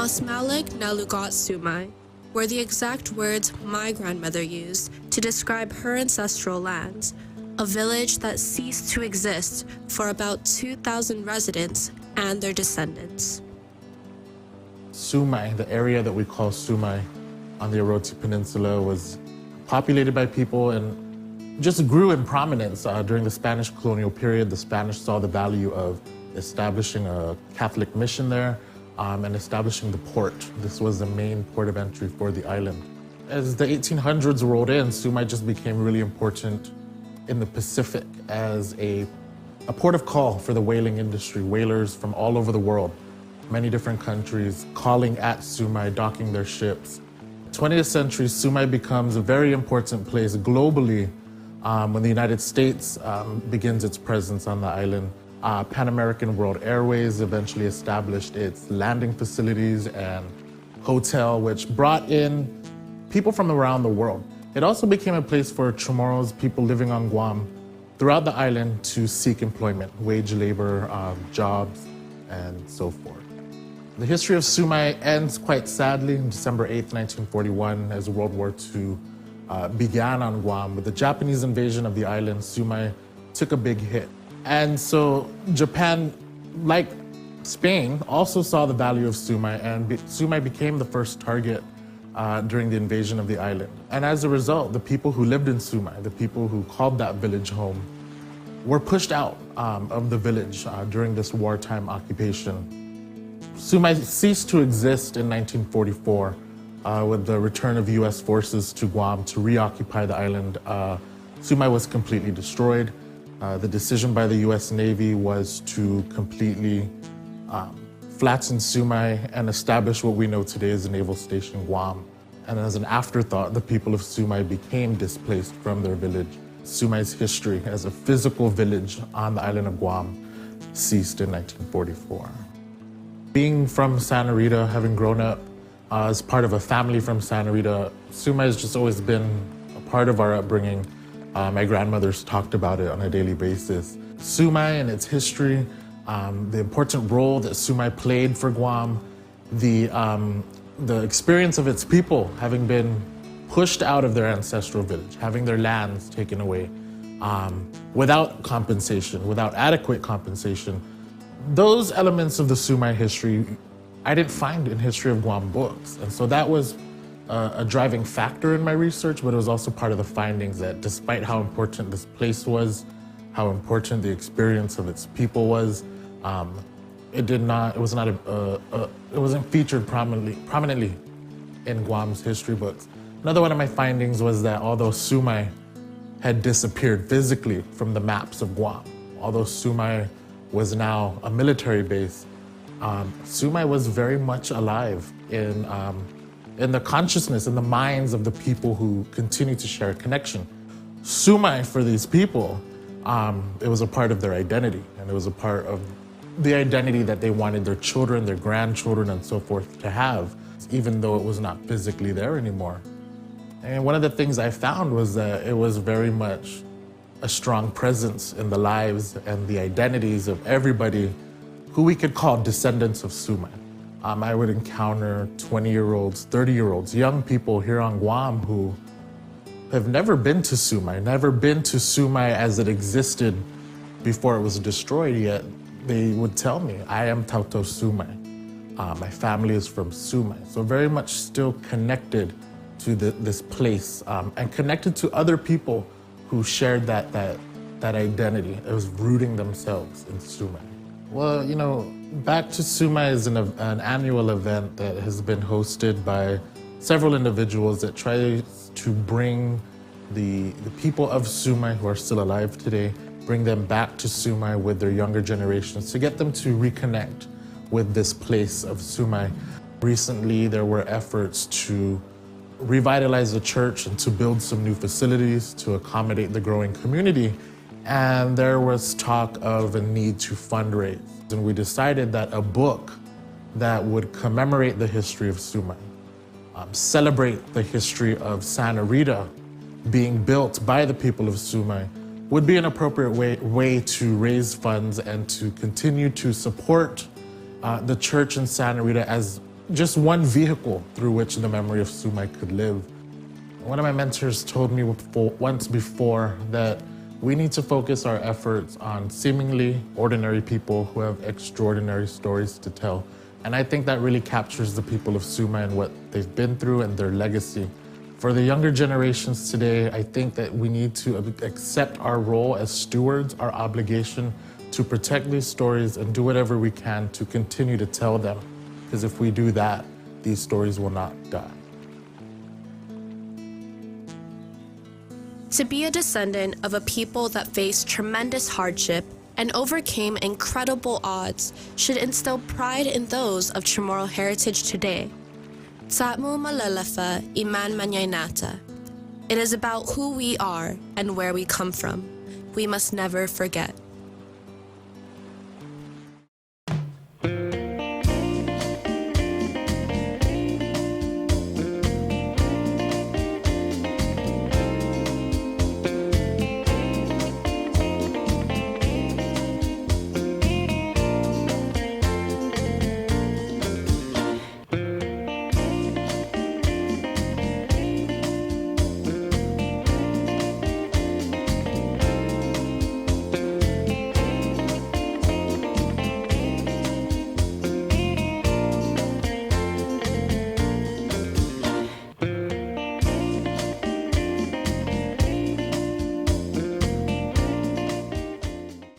Masmalik Nalugat Sumay were the exact words my grandmother used to describe her ancestral lands, a village that ceased to exist for about 2,000 residents and their descendants. Sumay, the area that we call Sumay on the Oroti Peninsula, was populated by people and just grew in prominence during the Spanish colonial period. The Spanish saw the value of establishing a Catholic mission there and establishing the port. This was the main port of entry for the island. As the 1800s rolled in, Sumay just became really important in the Pacific as a port of call for the whaling industry, whalers from all over the world, many different countries calling at Sumay, docking their ships. 20th century, Sumay becomes a very important place globally when the United States begins its presence on the island. Pan American World Airways eventually established its landing facilities and hotel, which brought in people from around the world. It also became a place for Chamorros, people living on Guam, throughout the island to seek employment, wage labor, jobs, and so forth. The history of Sumay ends quite sadly on December 8th, 1941, as World War II began on Guam. With the Japanese invasion of the island, Sumay took a big hit. And so Japan, like Spain, also saw the value of Sumay, and Sumay became the first target during the invasion of the island. And as a result, the people who lived in Sumay, the people who called that village home, were pushed out of the village during this wartime occupation. Sumay ceased to exist in 1944 with the return of US forces to Guam to reoccupy the island. Sumay was completely destroyed. The decision by the US Navy was to completely flatten Sumay and establish what we know today as the Naval Station Guam. And as an afterthought, the people of Sumay became displaced from their village. Sumay's history as a physical village on the island of Guam ceased in 1944. Being from Santa Rita, having grown up as part of a family from Santa Rita, Sumay has just always been a part of our upbringing. My grandmothers talked about it on a daily basis. Sumay and its history, the important role that Sumay played for Guam, the experience of its people having been pushed out of their ancestral village, having their lands taken away without compensation, without adequate compensation. Those elements of the Sumay history I didn't find in History of Guam books. And so that was a driving factor in my research, but it was also part of the findings that despite how important this place was, how important the experience of its people was, it wasn't featured prominently in Guam's history books. Another one of my findings was that although Sumay had disappeared physically from the maps of Guam, although Sumay was now a military base, Sumay was very much alive in the consciousness, in the minds of the people who continue to share a connection. Sumay, for these people, it was a part of their identity, and it was a part of the identity that they wanted their children, their grandchildren, and so forth to have, even though it was not physically there anymore. And one of the things I found was that it was very much a strong presence in the lives and the identities of everybody who we could call descendants of Sumay. I would encounter 20-year-olds, 30-year-olds, young people here on Guam who have never been to Sumay as it existed before it was destroyed, yet they would tell me, I am Tauto Sumay. My family is from Sumay. So very much still connected to this place and connected to other people who shared that identity. It was rooting themselves in Sumay. Well, you know, Back to Sumay is an annual event that has been hosted by several individuals that tries to bring the people of Sumay who are still alive today, bring them back to Sumay with their younger generations to get them to reconnect with this place of Sumay. Recently, there were efforts to revitalize the church and to build some new facilities to accommodate the growing community. And there was talk of a need to fundraise. And we decided that a book that would commemorate the history of Sumay, celebrate the history of Santa Rita being built by the people of Sumay, would be an appropriate way to raise funds and to continue to support the church in Santa Rita as just one vehicle through which the memory of Sumay could live. One of my mentors told me once before that we need to focus our efforts on seemingly ordinary people who have extraordinary stories to tell. And I think that really captures the people of Sumay and what they've been through and their legacy. For the younger generations today, I think that we need to accept our role as stewards, our obligation to protect these stories and do whatever we can to continue to tell them. Because if we do that, these stories will not die. To be a descendant of a people that faced tremendous hardship and overcame incredible odds should instill pride in those of Chamorro heritage today. Tatmu malalafa iman manyaynata. It is about who we are and where we come from. We must never forget.